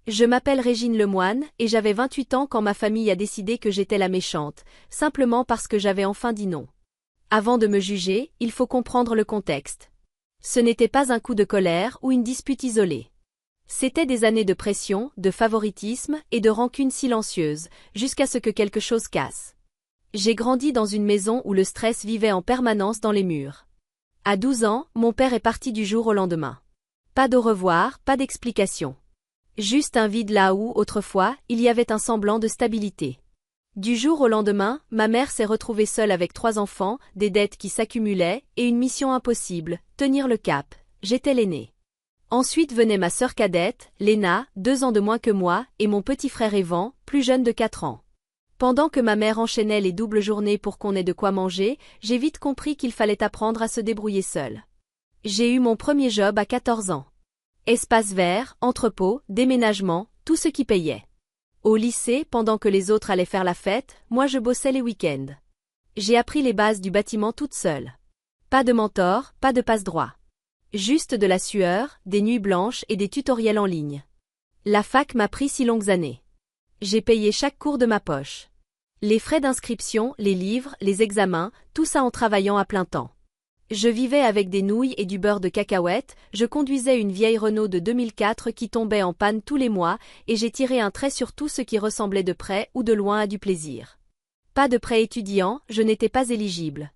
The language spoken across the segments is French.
Je m'appelle Régine Lemoine et j'avais 28 ans quand ma famille a décidé que j'étais la méchante, simplement parce que j'avais enfin dit non. Avant de me juger, il faut comprendre le contexte. Ce n'était pas un coup de colère ou une dispute isolée. C'était des années de pression, de favoritisme et de rancune silencieuse, jusqu'à ce que quelque chose casse. J'ai grandi dans une maison où le stress vivait en permanence dans les murs. À 12 ans, mon père est parti du jour au lendemain. Pas d'au revoir, pas d'explication. Juste un vide là où, autrefois, il y avait un semblant de stabilité. Du jour au lendemain, ma mère s'est retrouvée seule avec 3 enfants, des dettes qui s'accumulaient, et une mission impossible, tenir le cap. J'étais l'aînée. Ensuite venait ma sœur cadette, Léna, 2 ans de moins que moi, et mon petit frère Evan, plus jeune de 4 ans. Pendant que ma mère enchaînait les doubles journées pour qu'on ait de quoi manger, j'ai vite compris qu'il fallait apprendre à se débrouiller seule. J'ai eu mon premier job à 14 ans. Espace vert, entrepôt, déménagement, tout ce qui payait. Au lycée, pendant que les autres allaient faire la fête, moi je bossais les week-ends. J'ai appris les bases du bâtiment toute seule. Pas de mentor, pas de passe-droit. Juste de la sueur, des nuits blanches et des tutoriels en ligne. La fac m'a pris 6 longues années. J'ai payé chaque cours de ma poche. Les frais d'inscription, les livres, les examens, tout ça en travaillant à plein temps. Je vivais avec des nouilles et du beurre de cacahuète, je conduisais une vieille Renault de 2004 qui tombait en panne tous les mois, et j'ai tiré un trait sur tout ce qui ressemblait de près ou de loin à du plaisir. Pas de prêt étudiant, je n'étais pas éligible.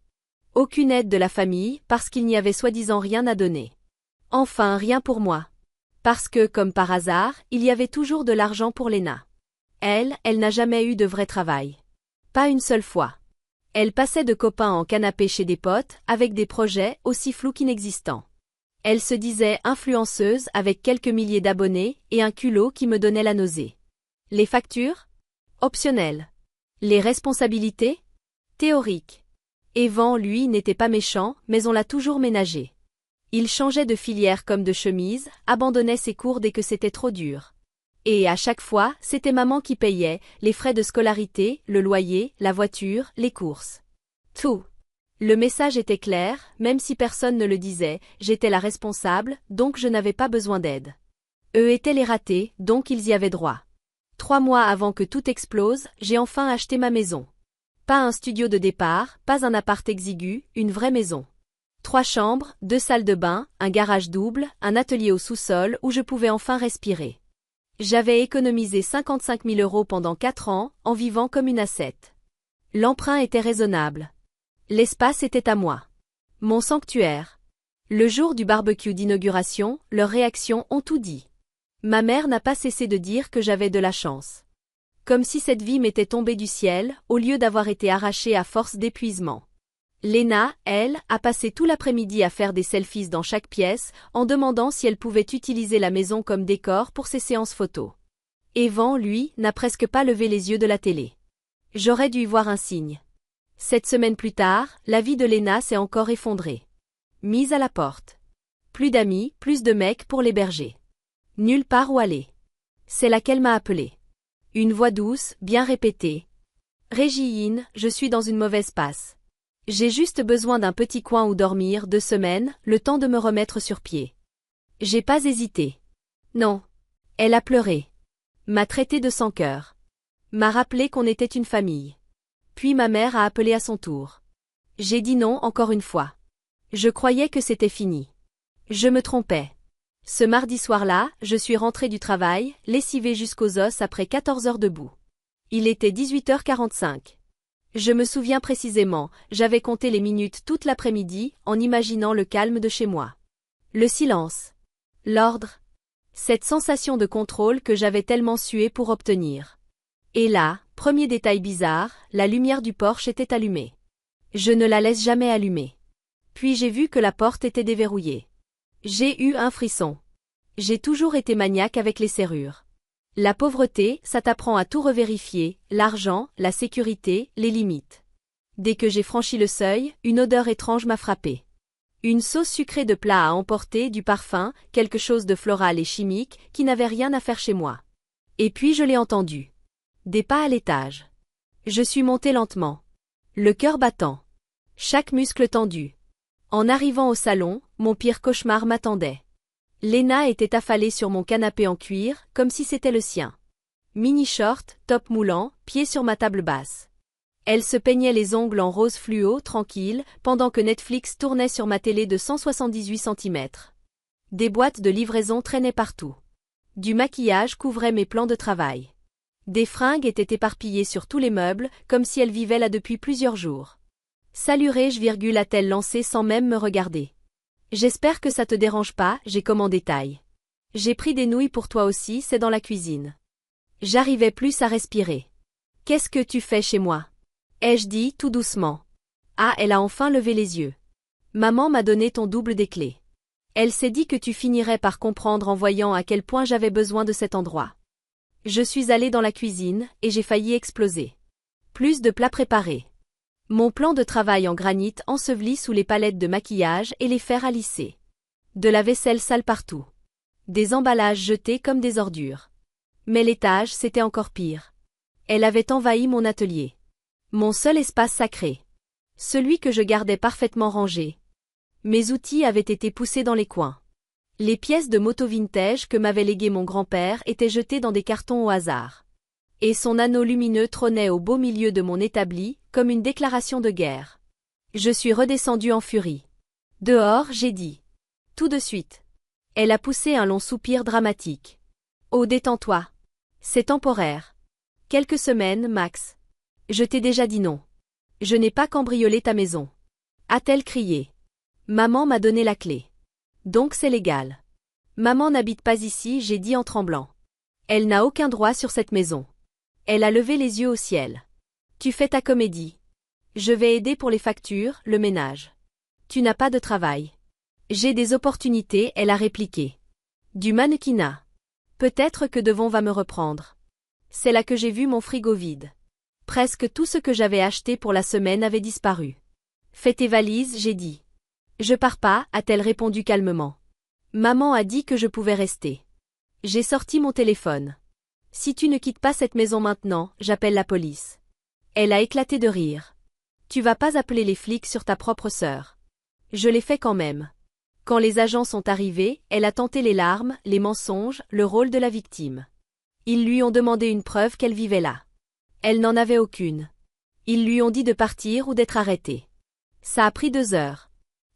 Aucune aide de la famille, parce qu'il n'y avait soi-disant rien à donner. Enfin, rien pour moi. Parce que, comme par hasard, il y avait toujours de l'argent pour Léna. Elle n'a jamais eu de vrai travail. Pas une seule fois. Elle passait de copain en canapé chez des potes, avec des projets aussi flous qu'inexistants. Elle se disait influenceuse avec quelques milliers d'abonnés et un culot qui me donnait la nausée. Les factures? Optionnelles. Les responsabilités? Théoriques. Evan, lui, n'était pas méchant, mais on l'a toujours ménagé. Il changeait de filière comme de chemise, abandonnait ses cours dès que c'était trop dur. Et à chaque fois, c'était maman qui payait, les frais de scolarité, le loyer, la voiture, les courses. Tout. Le message était clair, même si personne ne le disait, j'étais la responsable, donc je n'avais pas besoin d'aide. Eux étaient les ratés, donc ils y avaient droit. 3 mois avant que tout explose, j'ai enfin acheté ma maison. Pas un studio de départ, pas un appart exigu, une vraie maison. 3 chambres, 2 salles de bain, un garage double, un atelier au sous-sol où je pouvais enfin respirer. J'avais économisé 55 000 € pendant 4 ans, en vivant comme une ascète. L'emprunt était raisonnable. L'espace était à moi. Mon sanctuaire. Le jour du barbecue d'inauguration, leurs réactions ont tout dit. Ma mère n'a pas cessé de dire que j'avais de la chance. Comme si cette vie m'était tombée du ciel, au lieu d'avoir été arrachée à force d'épuisement. Léna, elle, a passé tout l'après-midi à faire des selfies dans chaque pièce, en demandant si elle pouvait utiliser la maison comme décor pour ses séances photos. Evan, lui, n'a presque pas levé les yeux de la télé. J'aurais dû y voir un signe. 7 semaines plus tard, la vie de Léna s'est encore effondrée. Mise à la porte. Plus d'amis, plus de mecs pour l'héberger. Nulle part où aller. C'est là qu'elle m'a appelée. Une voix douce, bien répétée. Régine, je suis dans une mauvaise passe. J'ai juste besoin d'un petit coin où dormir 2 semaines, le temps de me remettre sur pied. J'ai pas hésité. Non. Elle a pleuré. M'a traité de sans cœur. M'a rappelé qu'on était une famille. Puis ma mère a appelé à son tour. J'ai dit non encore une fois. Je croyais que c'était fini. Je me trompais. Ce mardi soir-là, je suis rentrée du travail, lessivée jusqu'aux os après 14 heures debout. Il était 18h45. Je me souviens précisément, j'avais compté les minutes toute l'après-midi, en imaginant le calme de chez moi. Le silence. L'ordre. Cette sensation de contrôle que j'avais tellement sué pour obtenir. Et là, premier détail bizarre, la lumière du porche était allumée. Je ne la laisse jamais allumer. Puis j'ai vu que la porte était déverrouillée. J'ai eu un frisson. J'ai toujours été maniaque avec les serrures. La pauvreté, ça t'apprend à tout revérifier, l'argent, la sécurité, les limites. Dès que j'ai franchi le seuil, une odeur étrange m'a frappée. Une sauce sucrée de plat à emporter, du parfum, quelque chose de floral et chimique, qui n'avait rien à faire chez moi. Et puis je l'ai entendu. Des pas à l'étage. Je suis montée lentement. Le cœur battant. Chaque muscle tendu. En arrivant au salon, mon pire cauchemar m'attendait. Lena était affalée sur mon canapé en cuir, comme si c'était le sien. Mini-short, top moulant, pieds sur ma table basse. Elle se peignait les ongles en rose fluo, tranquille, pendant que Netflix tournait sur ma télé de 178 cm. Des boîtes de livraison traînaient partout. Du maquillage couvrait mes plans de travail. Des fringues étaient éparpillées sur tous les meubles, comme si elle vivait là depuis plusieurs jours. Salurai-je, a-t-elle lancé sans même me regarder. J'espère que ça te dérange pas, j'ai commandé taille. J'ai pris des nouilles pour toi aussi, c'est dans la cuisine. J'arrivais plus à respirer. Qu'est-ce que tu fais chez moi? Ai-je dit tout doucement. Ah, elle a enfin levé les yeux. Maman m'a donné ton double des clés. Elle s'est dit que tu finirais par comprendre en voyant à quel point j'avais besoin de cet endroit. Je suis allée dans la cuisine, et j'ai failli exploser. Plus de plats préparés. Mon plan de travail en granit enseveli sous les palettes de maquillage et les fers à lisser. De la vaisselle sale partout. Des emballages jetés comme des ordures. Mais l'étage, c'était encore pire. Elle avait envahi mon atelier. Mon seul espace sacré. Celui que je gardais parfaitement rangé. Mes outils avaient été poussés dans les coins. Les pièces de moto vintage que m'avait légué mon grand-père étaient jetées dans des cartons au hasard. Et son anneau lumineux trônait au beau milieu de mon établi, comme une déclaration de guerre. Je suis redescendue en furie. Dehors, j'ai dit. Tout de suite. Elle a poussé un long soupir dramatique. Oh, détends-toi. C'est temporaire. Quelques semaines, max. Je t'ai déjà dit non. Je n'ai pas cambriolé ta maison. A-t-elle crié. Maman m'a donné la clé. Donc c'est légal. Maman n'habite pas ici, j'ai dit en tremblant. Elle n'a aucun droit sur cette maison. Elle a levé les yeux au ciel. Tu fais ta comédie. Je vais aider pour les factures, le ménage. Tu n'as pas de travail. J'ai des opportunités, elle a répliqué. Du mannequinat. Peut-être que Devon va me reprendre. C'est là que j'ai vu mon frigo vide. Presque tout ce que j'avais acheté pour la semaine avait disparu. Fais tes valises, j'ai dit. Je pars pas, a-t-elle répondu calmement. Maman a dit que je pouvais rester. J'ai sorti mon téléphone. Si tu ne quittes pas cette maison maintenant, j'appelle la police. Elle a éclaté de rire. Tu vas pas appeler les flics sur ta propre sœur. Je l'ai fait quand même. Quand les agents sont arrivés, elle a tenté les larmes, les mensonges, le rôle de la victime. Ils lui ont demandé une preuve qu'elle vivait là. Elle n'en avait aucune. Ils lui ont dit de partir ou d'être arrêtée. Ça a pris 2 heures.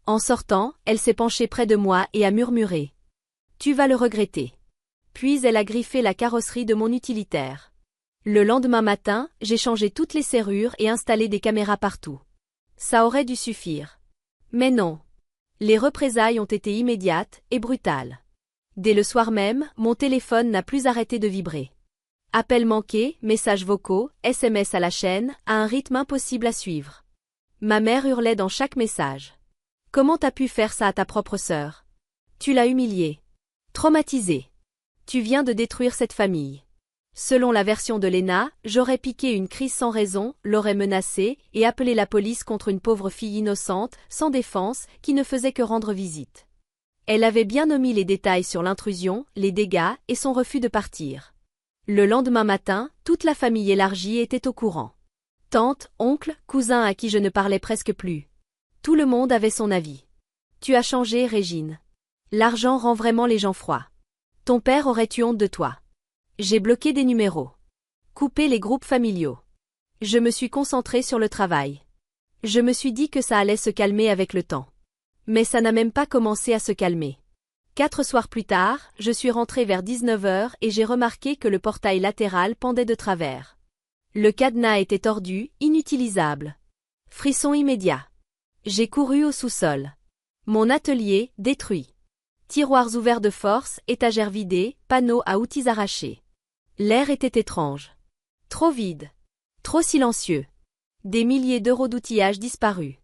En sortant, elle s'est penchée près de moi et a murmuré. Tu vas le regretter. Puis elle a griffé la carrosserie de mon utilitaire. Le lendemain matin, j'ai changé toutes les serrures et installé des caméras partout. Ça aurait dû suffire. Mais non. Les représailles ont été immédiates et brutales. Dès le soir même, mon téléphone n'a plus arrêté de vibrer. Appels manqués, messages vocaux, SMS à la chaîne, à un rythme impossible à suivre. Ma mère hurlait dans chaque message. Comment t'as pu faire ça à ta propre sœur? Tu l'as humiliée. Traumatisée. Tu viens de détruire cette famille. Selon la version de Lena, j'aurais piqué une crise sans raison, l'aurais menacée et appelé la police contre une pauvre fille innocente, sans défense, qui ne faisait que rendre visite. Elle avait bien omis les détails sur l'intrusion, les dégâts et son refus de partir. Le lendemain matin, toute la famille élargie était au courant. Tante, oncle, cousin à qui je ne parlais presque plus. Tout le monde avait son avis. Tu as changé, Régine. L'argent rend vraiment les gens froids. Ton père aurait eu honte de toi. J'ai bloqué des numéros. Coupé les groupes familiaux. Je me suis concentrée sur le travail. Je me suis dit que ça allait se calmer avec le temps. Mais ça n'a même pas commencé à se calmer. 4 soirs plus tard, je suis rentrée vers 19 heures et j'ai remarqué que le portail latéral pendait de travers. Le cadenas était tordu, inutilisable. Frisson immédiat. J'ai couru au sous-sol. Mon atelier, détruit. Tiroirs ouverts de force, étagères vidées, panneaux à outils arrachés. L'air était étrange. Trop vide. Trop silencieux. Des milliers d'euros d'outillage disparus.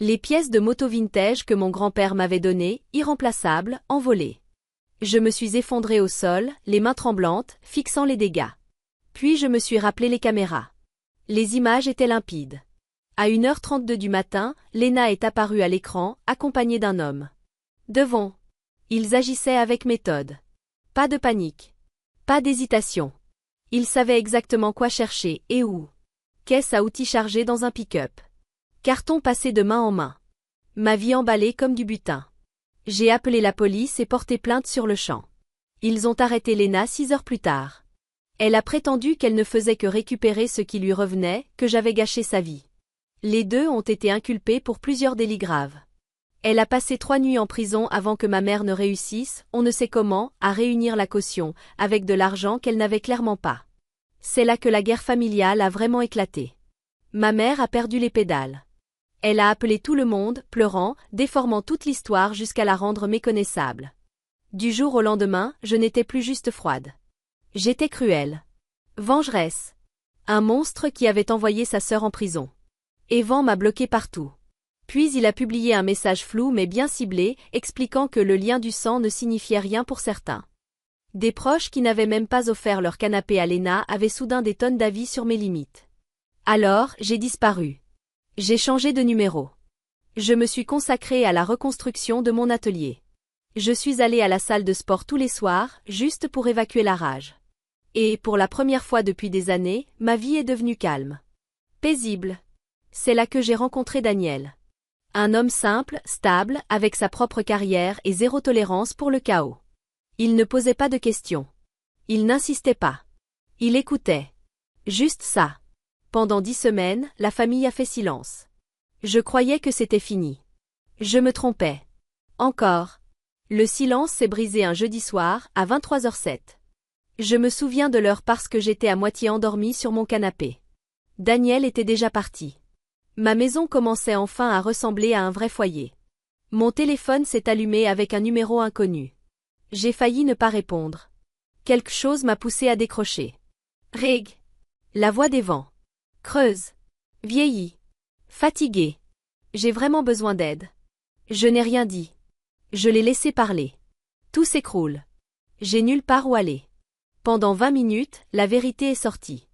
Les pièces de moto vintage que mon grand-père m'avait données, irremplaçables, envolées. Je me suis effondrée au sol, les mains tremblantes, fixant les dégâts. Puis je me suis rappelé les caméras. Les images étaient limpides. À 1h32 du matin, Lena est apparue à l'écran, accompagnée d'un homme. Devon. Ils agissaient avec méthode. Pas de panique. Pas d'hésitation. Ils savaient exactement quoi chercher et où. Caisse à outils chargée dans un pick-up. Carton passé de main en main. Ma vie emballée comme du butin. J'ai appelé la police et porté plainte sur le champ. Ils ont arrêté Lena 6 heures plus tard. Elle a prétendu qu'elle ne faisait que récupérer ce qui lui revenait, que j'avais gâché sa vie. Les deux ont été inculpés pour plusieurs délits graves. Elle a passé 3 nuits en prison avant que ma mère ne réussisse, on ne sait comment, à réunir la caution, avec de l'argent qu'elle n'avait clairement pas. C'est là que la guerre familiale a vraiment éclaté. Ma mère a perdu les pédales. Elle a appelé tout le monde, pleurant, déformant toute l'histoire jusqu'à la rendre méconnaissable. Du jour au lendemain, je n'étais plus juste froide. J'étais cruelle. Vengeresse. Un monstre qui avait envoyé sa sœur en prison. Evan m'a bloqué partout. Puis il a publié un message flou mais bien ciblé, expliquant que le lien du sang ne signifiait rien pour certains. Des proches qui n'avaient même pas offert leur canapé à Lena avaient soudain des tonnes d'avis sur mes limites. Alors, j'ai disparu. J'ai changé de numéro. Je me suis consacrée à la reconstruction de mon atelier. Je suis allée à la salle de sport tous les soirs, juste pour évacuer la rage. Et, pour la première fois depuis des années, ma vie est devenue calme. Paisible. C'est là que j'ai rencontré Daniel. Un homme simple, stable, avec sa propre carrière et zéro tolérance pour le chaos. Il ne posait pas de questions. Il n'insistait pas. Il écoutait. Juste ça. Pendant 10 semaines, la famille a fait silence. Je croyais que c'était fini. Je me trompais. Encore. Le silence s'est brisé un jeudi soir, à 23h07. Je me souviens de l'heure parce que j'étais à moitié endormie sur mon canapé. Daniel était déjà parti. Ma maison commençait enfin à ressembler à un vrai foyer. Mon téléphone s'est allumé avec un numéro inconnu. J'ai failli ne pas répondre. Quelque chose m'a poussé à décrocher. Rig. La voix d'Evan. Creuse. Vieillie. Fatiguée. J'ai vraiment besoin d'aide. Je n'ai rien dit. Je l'ai laissé parler. Tout s'écroule. J'ai nulle part où aller. Pendant 20 minutes, la vérité est sortie.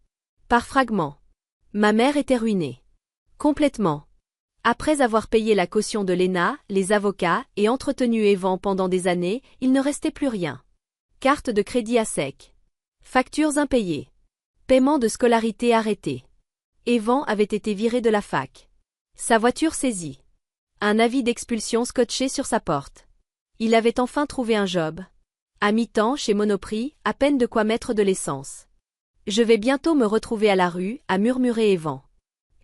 Par fragments. Ma mère était ruinée. Complètement. Après avoir payé la caution de Lena, les avocats, et entretenu Evan pendant des années, il ne restait plus rien. Carte de crédit à sec. Factures impayées. Paiement de scolarité arrêté. Evan avait été viré de la fac. Sa voiture saisie. Un avis d'expulsion scotché sur sa porte. Il avait enfin trouvé un job. À mi-temps chez Monoprix, à peine de quoi mettre de l'essence. Je vais bientôt me retrouver à la rue, a murmuré Evan.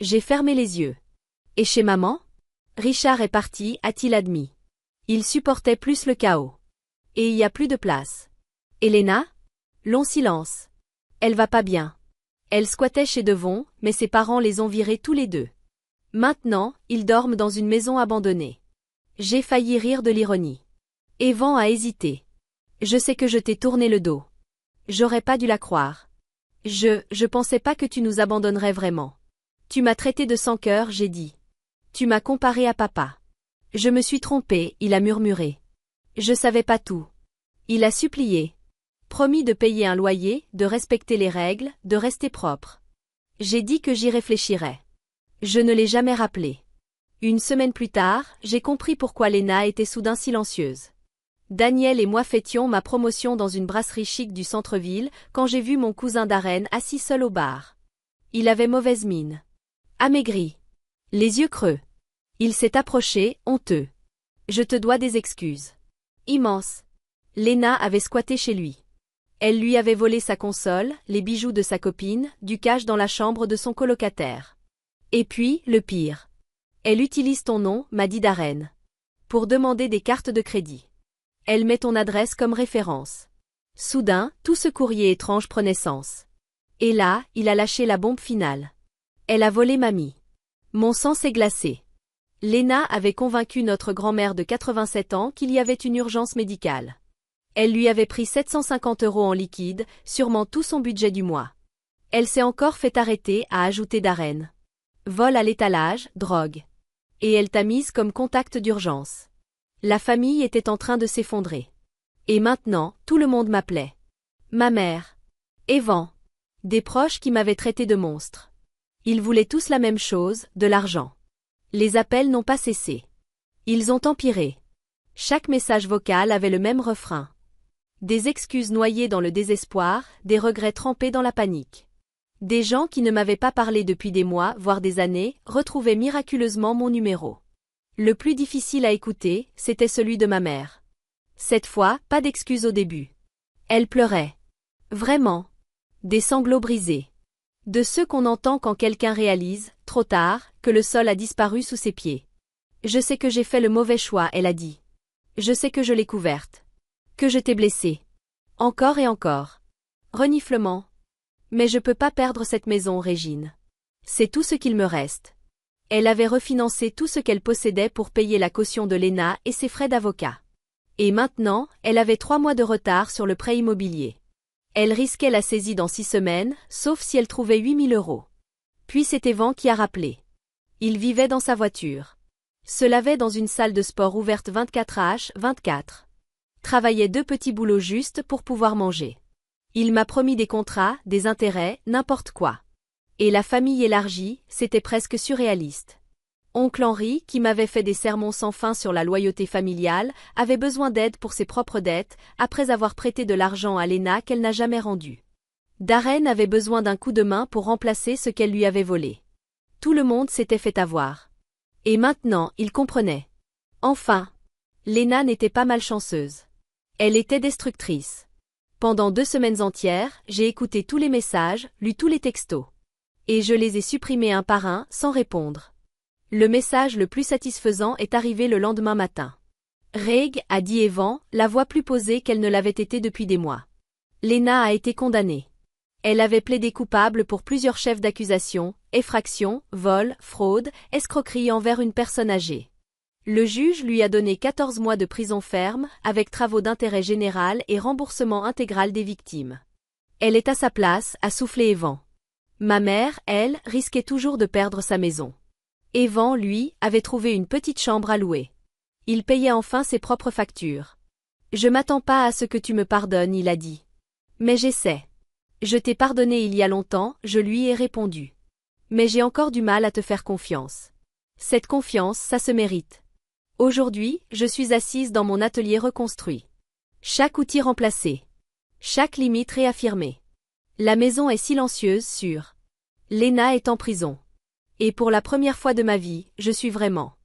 J'ai fermé les yeux. Et chez maman? Richard est parti, a-t-il admis. Il supportait plus le chaos. Et il y a plus de place. Elena? Long silence. Elle va pas bien. Elle squattait chez Devon, mais ses parents les ont virés tous les deux. Maintenant, ils dorment dans une maison abandonnée. J'ai failli rire de l'ironie. Evan a hésité. Je sais que je t'ai tourné le dos. J'aurais pas dû la croire. Je pensais pas que tu nous abandonnerais vraiment. Tu m'as traité de sans cœur, j'ai dit. Tu m'as comparé à papa. Je me suis trompée, il a murmuré. Je savais pas tout. Il a supplié. Promis de payer un loyer, de respecter les règles, de rester propre. J'ai dit que j'y réfléchirais. Je ne l'ai jamais rappelé. Une semaine plus tard, j'ai compris pourquoi Lena était soudain silencieuse. Daniel et moi fêtions ma promotion dans une brasserie chic du centre-ville quand j'ai vu mon cousin Darren assis seul au bar. Il avait mauvaise mine. Amaigri. Les yeux creux. Il s'est approché, honteux. Je te dois des excuses. Immense. Lena avait squatté chez lui. Elle lui avait volé sa console, les bijoux de sa copine, du cash dans la chambre de son colocataire. Et puis, le pire. Elle utilise ton nom, m'a dit Darren. Pour demander des cartes de crédit. Elle met ton adresse comme référence. Soudain, tout ce courrier étrange prenait sens. Et là, il a lâché la bombe finale. Elle a volé mamie. Mon sang s'est glacé. Lena avait convaincu notre grand-mère de 87 ans qu'il y avait une urgence médicale. Elle lui avait pris 750 € en liquide, sûrement tout son budget du mois. Elle s'est encore fait arrêter, a ajouté Darren. Vol à l'étalage, drogue. Et elle t'a mise comme contact d'urgence. La famille était en train de s'effondrer. Et maintenant, tout le monde m'appelait. Ma mère. Evan. Des proches qui m'avaient traité de monstre. Ils voulaient tous la même chose, de l'argent. Les appels n'ont pas cessé. Ils ont empiré. Chaque message vocal avait le même refrain. Des excuses noyées dans le désespoir, des regrets trempés dans la panique. Des gens qui ne m'avaient pas parlé depuis des mois, voire des années, retrouvaient miraculeusement mon numéro. Le plus difficile à écouter, c'était celui de ma mère. Cette fois, pas d'excuses au début. Elle pleurait. Vraiment. Des sanglots brisés. De ceux qu'on entend quand quelqu'un réalise, trop tard, que le sol a disparu sous ses pieds. Je sais que j'ai fait le mauvais choix, elle a dit. Je sais que je l'ai couverte. Que je t'ai blessée. Encore et encore. Reniflement. Mais je peux pas perdre cette maison, Régine. C'est tout ce qu'il me reste. Elle avait refinancé tout ce qu'elle possédait pour payer la caution de Léna et ses frais d'avocat. Et maintenant, elle avait 3 mois de retard sur le prêt immobilier. Elle risquait la saisie dans 6 semaines, sauf si elle trouvait 8 000 €. Puis c'est Evan qui a rappelé. Il vivait dans sa voiture. Se lavait dans une salle de sport ouverte 24h/24. Travaillait 2 petits boulots juste pour pouvoir manger. Il m'a promis des contrats, des intérêts, n'importe quoi. Et la famille élargie, c'était presque surréaliste. Oncle Henri, qui m'avait fait des sermons sans fin sur la loyauté familiale, avait besoin d'aide pour ses propres dettes, après avoir prêté de l'argent à Léna qu'elle n'a jamais rendu. Darren avait besoin d'un coup de main pour remplacer ce qu'elle lui avait volé. Tout le monde s'était fait avoir. Et maintenant, il comprenait. Enfin, Léna n'était pas malchanceuse. Elle était destructrice. Pendant 2 semaines entières, j'ai écouté tous les messages, lu tous les textos. Et je les ai supprimés un par un, sans répondre. Le message le plus satisfaisant est arrivé le lendemain matin. Reg, a dit Evan, la voix plus posée qu'elle ne l'avait été depuis des mois. Léna a été condamnée. Elle avait plaidé coupable pour plusieurs chefs d'accusation, effraction, vol, fraude, escroquerie envers une personne âgée. Le juge lui a donné 14 mois de prison ferme, avec travaux d'intérêt général et remboursement intégral des victimes. Elle est à sa place, a soufflé Evan. Ma mère, elle, risquait toujours de perdre sa maison. Evan, lui, avait trouvé une petite chambre à louer. Il payait enfin ses propres factures. Je m'attends pas à ce que tu me pardonnes, il a dit. Mais j'essaie. Je t'ai pardonné il y a longtemps, je lui ai répondu. Mais j'ai encore du mal à te faire confiance. Cette confiance, ça se mérite. Aujourd'hui, je suis assise dans mon atelier reconstruit. Chaque outil remplacé. Chaque limite réaffirmée. La maison est silencieuse, sûre. Léna est en prison. Et pour la première fois de ma vie, je suis vraiment